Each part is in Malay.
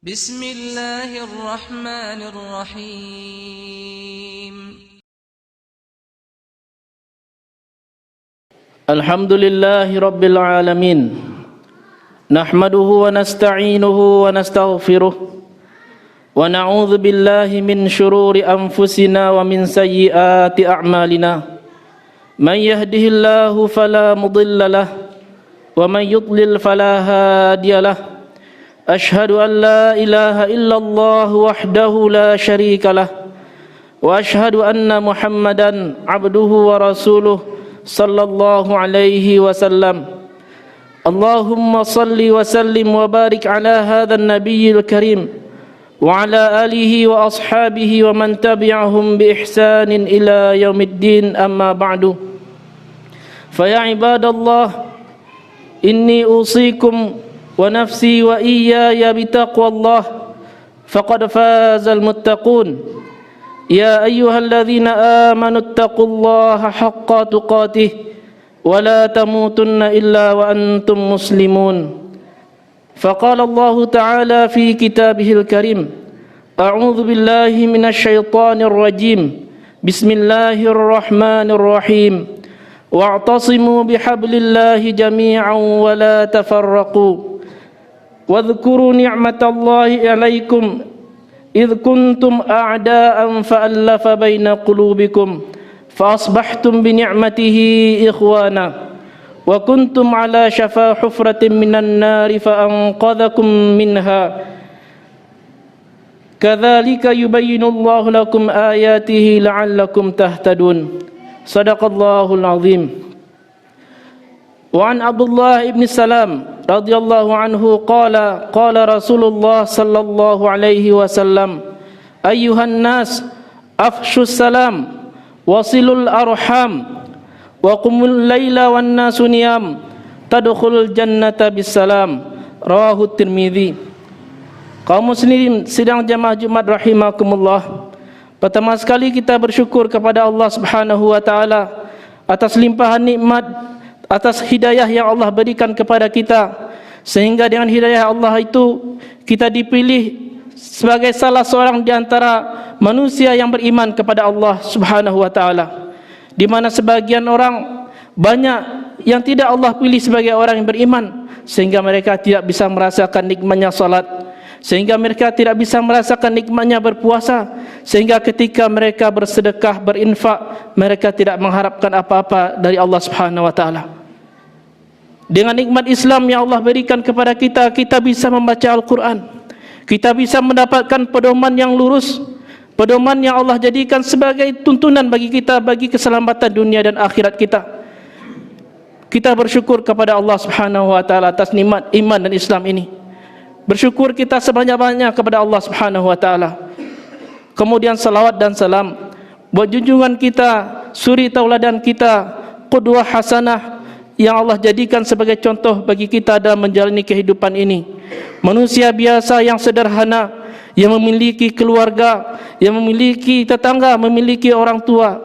بسم الله الرحمن الرحيم الحمد لله رب العالمين نحمده ونستعينه ونستغفره ونعوذ بالله من شرور أنفسنا ومن سيئات أعمالنا من يهده الله فلا مضل له ومن يضلل فلا هادي له أشهد أن لا إله إلا الله وحده لا شريك له وأشهد أن محمدا عبده ورسوله صلى الله عليه وسلم اللهم صل وسلم وبارك على هذا النبي الكريم وعلى آله وأصحابه ومن تبعهم بإحسان إلى يوم الدين أما بعد فيا عباد الله إني أوصيكم ونفسي وإياي بتقوى الله فقد فاز المتقون يا أيها الذين آمنوا اتقوا الله حق تقاته ولا تموتن إلا وأنتم مسلمون فقال الله تعالى في كتابه الكريم أعوذ بالله من الشيطان الرجيم بسم الله الرحمن الرحيم واعتصموا بحبل الله جميعا ولا تفرقوا واذكروا نعمة الله عليكم إذ كنتم أعداء فألف بين قلوبكم فأصبحتم بنعمته إخوانا وكنتم على شفا حفرة من النار فأنقذكم منها كذلك يبين الله لكم آياته لعلكم تهتدون صدق الله العظيم وعن عبد الله بن سلام رضي الله عنه قال رسول الله صلى الله عليه وسلم أيها الناس أفشوا السلام وصلوا الأرحام وقموا الليل والناس نيام تدخلوا الجنة بالسلام رواه الترمذي. Kaum muslimin sidang jamaah Jumat rahimakumullah, pertama sekali kita bersyukur kepada Allah Subhanahu wa taala atas limpahan nikmat, atas hidayah yang Allah berikan kepada kita, sehingga dengan hidayah Allah itu kita dipilih sebagai salah seorang di antara manusia yang beriman kepada Allah Subhanahu wa taala, di mana sebagian orang banyak yang tidak Allah pilih sebagai orang yang beriman, sehingga mereka tidak bisa merasakan nikmatnya salat, sehingga mereka tidak bisa merasakan nikmatnya berpuasa, sehingga ketika mereka bersedekah, berinfak, mereka tidak mengharapkan apa-apa dari Allah Subhanahu wa taala. Dengan nikmat Islam yang Allah berikan kepada kita, kita bisa membaca Al-Quran, kita bisa mendapatkan pedoman yang lurus, pedoman yang Allah jadikan sebagai tuntunan bagi kita, bagi keselamatan dunia dan akhirat kita. Kita bersyukur kepada Allah Subhanahu wa taala atas nikmat iman dan Islam ini. Bersyukur kita sebanyak-banyaknya kepada Allah Subhanahu wa taala. Kemudian salawat dan salam buat junjungan kita, suri tauladan kita, qudwah hasanah yang Allah jadikan sebagai contoh bagi kita dalam menjalani kehidupan ini. Manusia biasa yang sederhana, yang memiliki keluarga, yang memiliki tetangga, memiliki orang tua,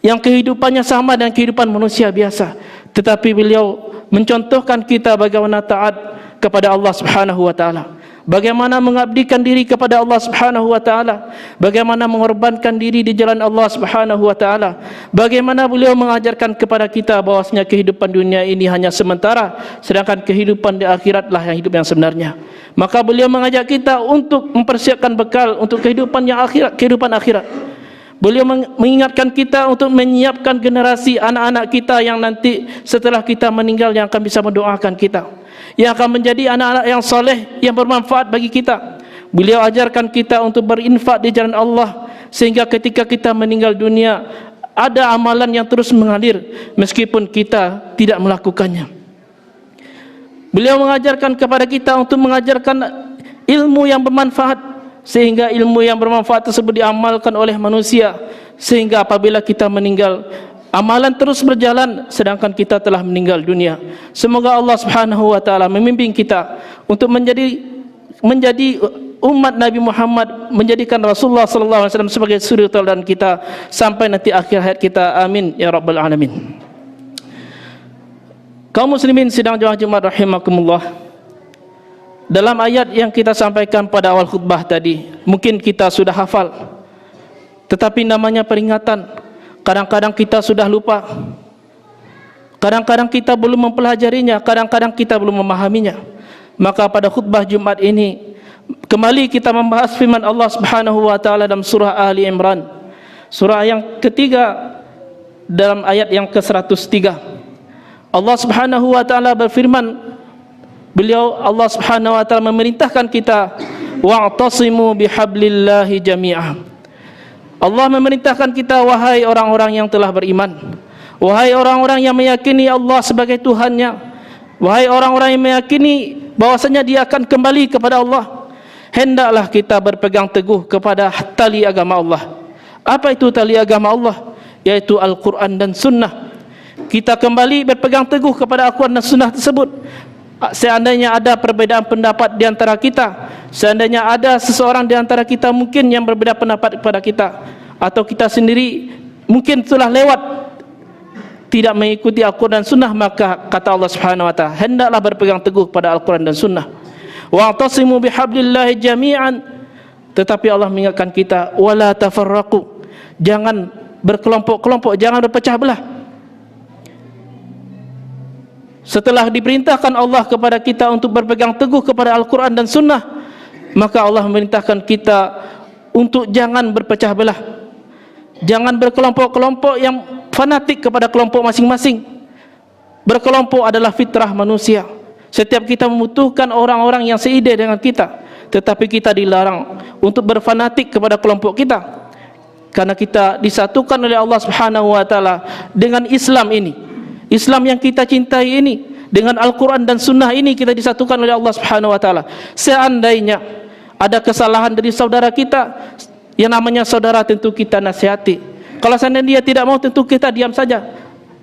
yang kehidupannya sama dengan kehidupan manusia biasa, tetapi beliau mencontohkan kita bagaimana taat kepada Allah Subhanahu wa taala, bagaimana mengabdikan diri kepada Allah Subhanahu wa taala, bagaimana mengorbankan diri di jalan Allah Subhanahu wa taala, bagaimana beliau mengajarkan kepada kita bahwasanya kehidupan dunia ini hanya sementara, sedangkan kehidupan di akhiratlah yang hidup yang sebenarnya. Maka beliau mengajak kita untuk mempersiapkan bekal untuk kehidupan yang akhirat, kehidupan akhirat. Beliau mengingatkan kita untuk menyiapkan generasi anak-anak kita yang nanti setelah kita meninggal yang akan bisa mendoakan kita, yang akan menjadi anak-anak yang soleh, yang bermanfaat bagi kita. Beliau ajarkan kita untuk berinfak di jalan Allah, sehingga ketika kita meninggal dunia ada amalan yang terus mengalir meskipun kita tidak melakukannya. Beliau mengajarkan kepada kita untuk mengajarkan ilmu yang bermanfaat, sehingga ilmu yang bermanfaat tersebut diamalkan oleh manusia, sehingga apabila kita meninggal amalan terus berjalan sedangkan kita telah meninggal dunia. Semoga Allah Subhanahu wa taala membimbing kita untuk menjadi umat Nabi Muhammad, menjadikan Rasulullah sallallahu alaihi wasallam sebagai suri tauladan kita sampai nanti akhir hayat kita. Amin ya rabbal alamin. Kaum muslimin sidang jamaah Jumat rahimakumullah, dalam ayat yang kita sampaikan pada awal khutbah tadi, mungkin kita sudah hafal, tetapi namanya peringatan, kadang-kadang kita sudah lupa, kadang-kadang kita belum mempelajarinya, kadang-kadang kita belum memahaminya. Maka pada khutbah Jumat ini kembali kita membahas firman Allah Subhanahu wa taala dalam surah Ali Imran, surah yang ketiga, dalam ayat yang ke-103. Allah Subhanahu wa taala berfirman, Allah Subhanahu wa taala memerintahkan kita, wa'tasimu bihablillahi jami'ah. Allah memerintahkan kita, wahai orang-orang yang telah beriman, wahai orang-orang yang meyakini Allah sebagai Tuhannya, wahai orang-orang yang meyakini bahwasanya dia akan kembali kepada Allah, hendaklah kita berpegang teguh kepada tali agama Allah. Apa itu tali agama Allah? Yaitu Al-Quran dan Sunnah. Kita kembali berpegang teguh kepada Al-Quran dan Sunnah tersebut. Seandainya ada perbedaan pendapat di antara kita, seandainya ada seseorang di antara kita mungkin yang berbeda pendapat kepada kita, atau kita sendiri mungkin telah lewat tidak mengikuti Al-Quran dan Sunnah, maka kata Allah Subhanahu wa taala, hendaklah berpegang teguh kepada Al-Quran dan Sunnah. Wa'tasimu bihablillahi jami'an. Tetapi Allah mengingatkan kita, wala tafarraqu, jangan berkelompok-kelompok, jangan berpecah belah. Setelah diperintahkan Allah kepada kita untuk berpegang teguh kepada Al-Quran dan Sunnah, maka Allah memerintahkan kita untuk jangan berpecah belah, jangan berkelompok-kelompok yang fanatik kepada kelompok masing-masing. Berkelompok adalah fitrah manusia. Setiap kita membutuhkan orang-orang yang seide dengan kita, tetapi kita dilarang untuk berfanatik kepada kelompok kita, karena kita disatukan oleh Allah Subhanahu wa taala dengan Islam ini. Islam yang kita cintai ini, dengan Al-Quran dan Sunnah ini kita disatukan oleh Allah Subhanahu wa taala. Seandainya ada kesalahan dari saudara kita, yang namanya saudara tentu kita nasihati. Kalau seandainya dia tidak mau, tentu kita diam saja.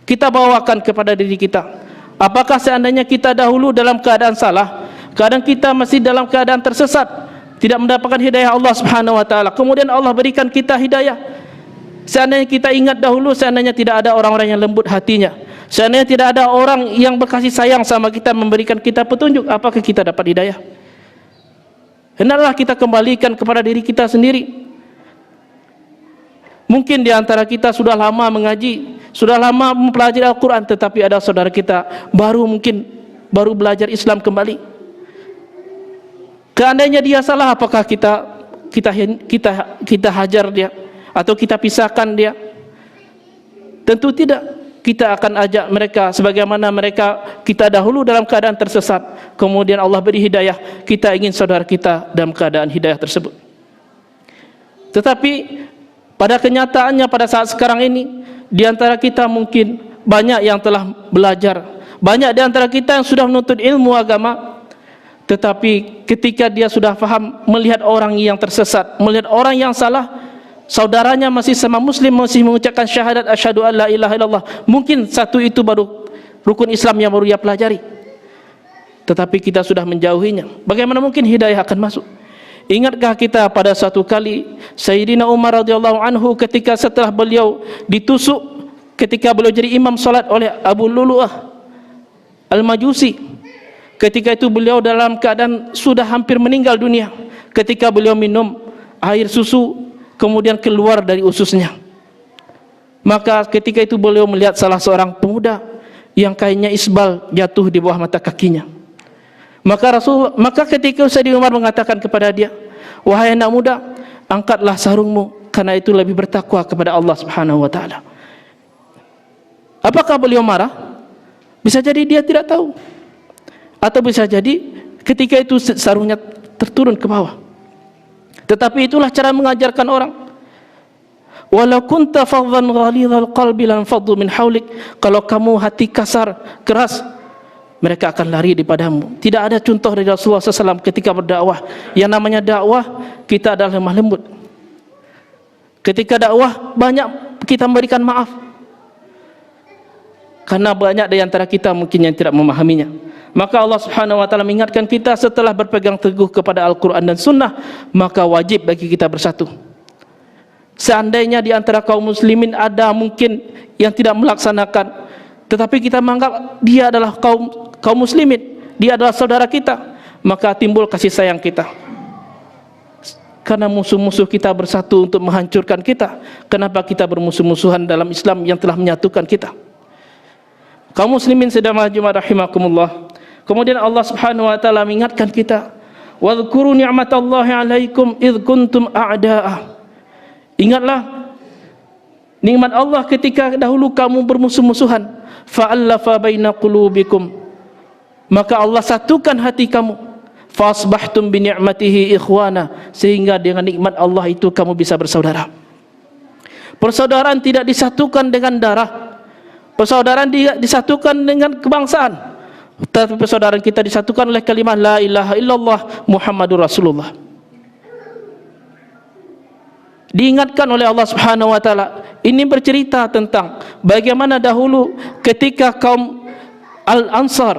Kita bawakan kepada diri kita. Apakah seandainya kita dahulu dalam keadaan salah, kadang kita masih dalam keadaan tersesat, tidak mendapatkan hidayah Allah Subhanahu wa taala, kemudian Allah berikan kita hidayah. Seandainya kita ingat dahulu, seandainya tidak ada orang-orang yang lembut hatinya, seandainya tidak ada orang yang berkasih sayang sama kita, memberikan kita petunjuk, apakah kita dapat hidayah? Hendaklah kita kembalikan kepada diri kita sendiri. Mungkin di antara kita sudah lama mengaji, sudah lama mempelajari Al-Quran, tetapi ada saudara kita baru belajar Islam kembali. Seandainya dia salah, apakah kita hajar dia atau kita pisahkan dia? Tentu tidak. Kita akan ajak mereka sebagaimana mereka kita dahulu dalam keadaan tersesat, kemudian Allah beri hidayah, kita ingin saudara kita dalam keadaan hidayah tersebut. Tetapi pada kenyataannya pada saat sekarang ini, di antara kita mungkin banyak yang telah belajar, banyak di antara kita yang sudah menuntut ilmu agama, tetapi ketika dia sudah faham, melihat orang yang tersesat, melihat orang yang salah, saudaranya masih sama muslim, masih mengucapkan syahadat asyhadu an la ilaha illallah, mungkin satu itu baru rukun Islam yang baru dia pelajari, tetapi kita sudah menjauhinya. Bagaimana mungkin hidayah akan masuk? Ingatkah kita pada suatu kali Sayyidina Umar radhiyallahu anhu, ketika setelah beliau ditusuk, ketika beliau jadi imam salat oleh Abu Lulu'ah Al-Majusi, ketika itu beliau dalam keadaan sudah hampir meninggal dunia, ketika beliau minum air susu kemudian keluar dari ususnya. Maka ketika itu beliau melihat salah seorang pemuda yang kainnya isbal jatuh di bawah mata kakinya. Maka ketika Sayyidina Umar mengatakan kepada dia, wahai anak muda, angkatlah sarungmu, karena itu lebih bertakwa kepada Allah Subhanahu wa taala. Apakah beliau marah? Bisa jadi dia tidak tahu, atau bisa jadi ketika itu sarungnya terturun ke bawah. Tetapi itulah cara mengajarkan orang. Walau kunta fadhan ghalidhal qalbi lan faddu min haulik. Kalau kamu hati kasar, keras, mereka akan lari daripadamu. Tidak ada contoh dari Rasulullah SAW ketika berdakwah. Yang namanya dakwah, kita adalah lemah lembut. Ketika dakwah, banyak kita memberikan maaf, karena banyak di antara kita mungkin yang tidak memahaminya. Maka Allah Subhanahu wa taala mengingatkan kita, setelah berpegang teguh kepada Al-Quran dan Sunnah, maka wajib bagi kita bersatu. Seandainya di antara kaum muslimin ada mungkin yang tidak melaksanakan, tetapi kita menganggap dia adalah kaum muslimin, dia adalah saudara kita, maka timbul kasih sayang kita. Karena musuh-musuh kita bersatu untuk menghancurkan kita, kenapa kita bermusuh-musuhan dalam Islam yang telah menyatukan kita? Kaum muslimin sedang majmua rahimakumullah. Kemudian Allah Subhanahu wa taala mengingatkan kita, "Wadhkuru ni'matallahi 'alaikum idz kuntum a'da'a." Ingatlah nikmat Allah ketika dahulu kamu bermusuh-musuhan, fa'allafa baina qulubikum, maka Allah satukan hati kamu, fasbahtum bi ni'matihi ikhwana, sehingga dengan nikmat Allah itu kamu bisa bersaudara. Persaudaraan tidak disatukan dengan darah, persaudaraan tidak disatukan dengan kebangsaan, tapi persaudaraan kita disatukan oleh kalimat la ilaha illallah Muhammadur Rasulullah. Diingatkan oleh Allah Subhanahu wa taala. Ini bercerita tentang bagaimana dahulu ketika kaum Al-Ansar,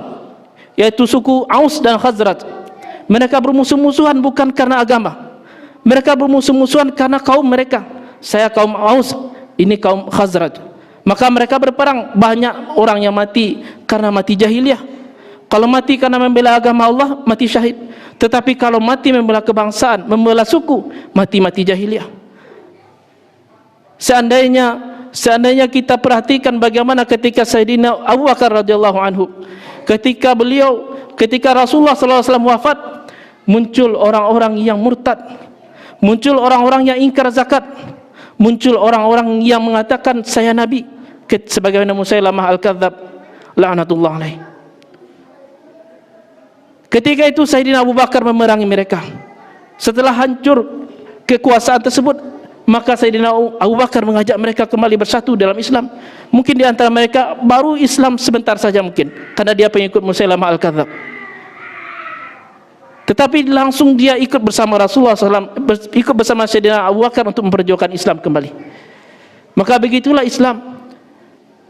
yaitu suku Aus dan Khazraj, mereka bermusuh-musuhan bukan karena agama. Mereka bermusuh-musuhan karena kaum mereka. Saya kaum Aus, ini kaum Khazraj. Maka mereka berperang, banyak orang yang mati karena mati jahiliyah. Kalau mati karena membela agama Allah, mati syahid. Tetapi kalau mati membela kebangsaan, membela suku, mati jahiliyah. Seandainya kita perhatikan bagaimana ketika Sayyidina Abu Bakar radhiyallahu anhu, ketika Rasulullah sallallahu alaihi wasallam wafat, muncul orang-orang yang murtad, muncul orang-orang yang ingkar zakat, muncul orang-orang yang mengatakan saya nabi, sebagaimana Musailamah al-Kadzdzab laknatullah alaih. Ketika itu Sayyidina Abu Bakar memerangi mereka. Setelah hancur kekuasaan tersebut, maka Sayyidina Abu Bakar mengajak mereka kembali bersatu dalam Islam. Mungkin di antara mereka baru Islam sebentar saja mungkin, karena dia pengikut Musailamah al-Kadzdzab. Tetapi langsung dia ikut bersama Rasulullah SAW, ikut bersama Sayyidina Abu Bakar untuk memperjuangkan Islam kembali. Maka begitulah Islam,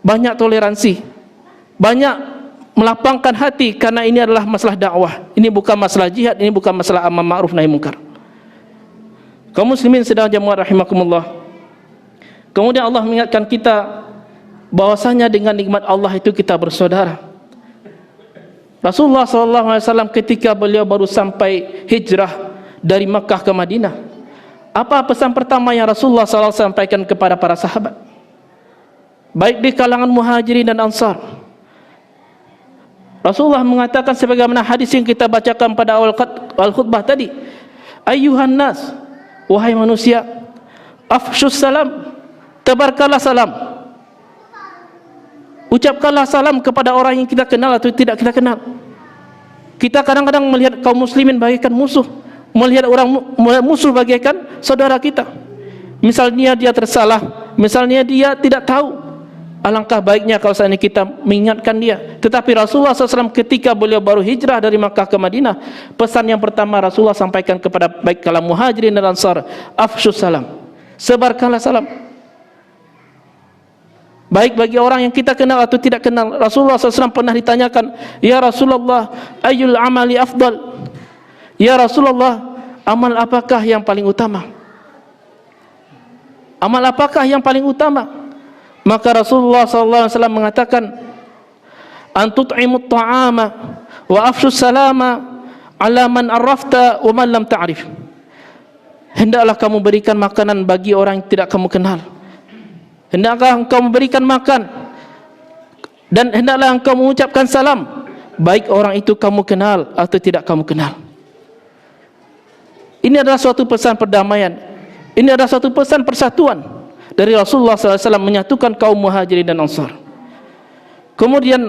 banyak toleransi, banyak melapangkan hati, karena ini adalah masalah dakwah. Ini bukan masalah jihad, ini bukan masalah amar ma'ruf nahi munkar. Kaum muslimin sedang jamaah rahimakumullah. Kemudian Allah mengingatkan kita bahwasanya dengan nikmat Allah itu kita bersaudara. Rasulullah SAW ketika beliau baru sampai hijrah dari Makkah ke Madinah, apa pesan pertama yang Rasulullah SAW sampaikan kepada para sahabat, baik di kalangan Muhajirin dan Ansar? Rasulullah mengatakan sebagaimana hadis yang kita bacakan pada awal khutbah tadi, ayyuhan nas, wahai manusia, afshus salam, tebarkanlah salam, ucapkanlah salam kepada orang yang kita kenal atau tidak kita kenal. Kita kadang-kadang melihat kaum muslimin bagaikan musuh, melihat orang musuh bagaikan saudara kita. Misalnya dia tersalah, misalnya dia tidak tahu, alangkah baiknya kalau seandainya kita mengingatkan dia. Tetapi Rasulullah SAW ketika beliau baru hijrah dari Makkah ke Madinah, pesan yang pertama Rasulullah sampaikan kepada baik kalangan Muhajirin dan Ansar, afshus salam, sebarkanlah salam, baik bagi orang yang kita kenal atau tidak kenal. Rasulullah SAW pernah ditanyakan, ya Rasulullah, ayyul amali afdal? Ya Rasulullah, amal apakah yang paling utama? Amal apakah yang paling utama? Maka Rasulullah SAW mengatakan, antut'imut ta'ama wa afshus salama ala man arrafta wa man lam ta'rif. Hendaklah kamu berikan makanan bagi orang yang tidak kamu kenal. Hendaklah engkau memberikan makan, dan hendaklah engkau mengucapkan salam, baik orang itu kamu kenal atau tidak kamu kenal. Ini adalah suatu pesan perdamaian. Ini adalah suatu pesan persatuan dari Rasulullah SAW menyatukan kaum Muhajirin dan Ansar. Kemudian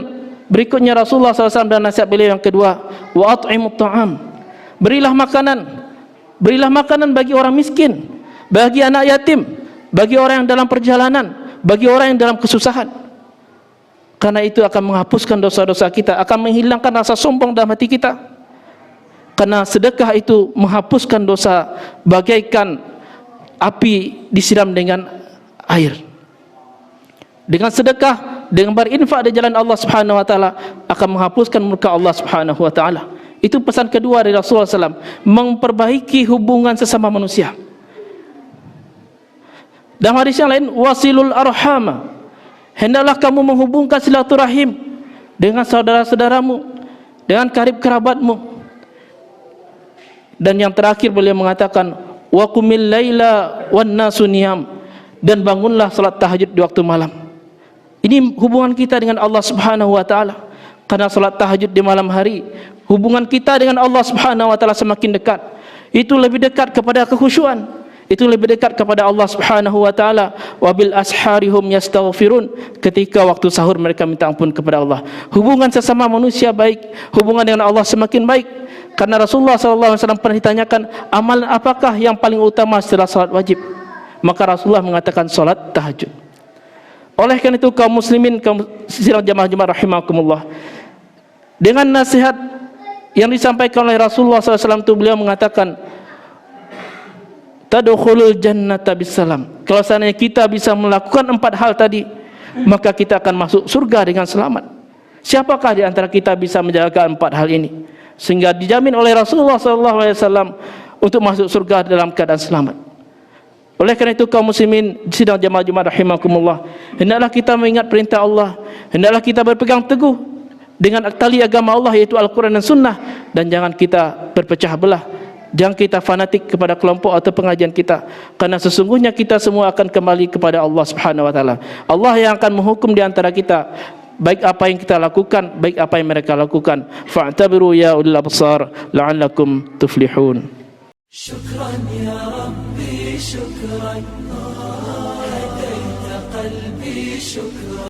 berikutnya Rasulullah SAW dan nasihat beliau yang kedua, wa at'imut ta'am, berilah makanan bagi orang miskin, bagi anak yatim, bagi orang yang dalam perjalanan, bagi orang yang dalam kesusahan. Karena itu akan menghapuskan dosa-dosa kita, akan menghilangkan rasa sombong dalam hati kita. Karena sedekah itu menghapuskan dosa bagaikan api disiram dengan air. Dengan sedekah, dengan berinfak di jalan Allah Subhanahu wa taala akan menghapuskan murka Allah Subhanahu wa taala. Itu pesan kedua dari Rasulullah SAW, memperbaiki hubungan sesama manusia. Dalam hadis yang lain, wasilul arhama, hendaklah kamu menghubungkan silaturahim dengan saudara-saudaramu, dengan karib kerabatmu. Dan yang terakhir beliau mengatakan, wa qumil laila wan nasu niyam, dan bangunlah salat tahajud di waktu malam. Ini hubungan kita dengan Allah Subhanahu wa taala. Karena salat tahajud di malam hari, hubungan kita dengan Allah Subhanahu wa taala semakin dekat. Itu lebih dekat kepada kekhusyuan. Itu lebih dekat kepada Allah Subhanahu wa taala. Wabil asharihum yastaghfirun, ketika waktu sahur mereka minta ampun kepada Allah. Hubungan sesama manusia baik, hubungan dengan Allah semakin baik. Karena Rasulullah SAW pernah ditanyakan, amalan apakah yang paling utama setelah salat wajib? Maka Rasulullah mengatakan salat tahajud. Oleh karena itu kaum muslimin, kaum sidang jamaah rahimakumullah, dengan nasihat yang disampaikan oleh Rasulullah SAW itu beliau mengatakan, tadkhulul jannata bisalam. Kalau seandainya kita bisa melakukan 4 hal tadi, maka kita akan masuk surga dengan selamat. Siapakah di antara kita bisa menjaga 4 hal ini sehingga dijamin oleh Rasulullah SAW untuk masuk surga dalam keadaan selamat? Oleh karena itu kaum muslimin sidang jamaah Jumat rahimakumullah, hendaklah kita mengingat perintah Allah, hendaklah kita berpegang teguh dengan tali agama Allah, yaitu Al-Quran dan Sunnah, dan jangan kita berpecah belah. Jangan kita fanatik kepada kelompok atau pengajian kita, karena sesungguhnya kita semua akan kembali kepada Allah Subhanahu wa taala. Allah yang akan menghukum di antara kita, baik apa yang kita lakukan, baik apa yang mereka lakukan. Fa'tabiru ya ulil absar la'allakum tuflihun. Syukran ya Rabbi, syukran, hadaita qalbi, syukran.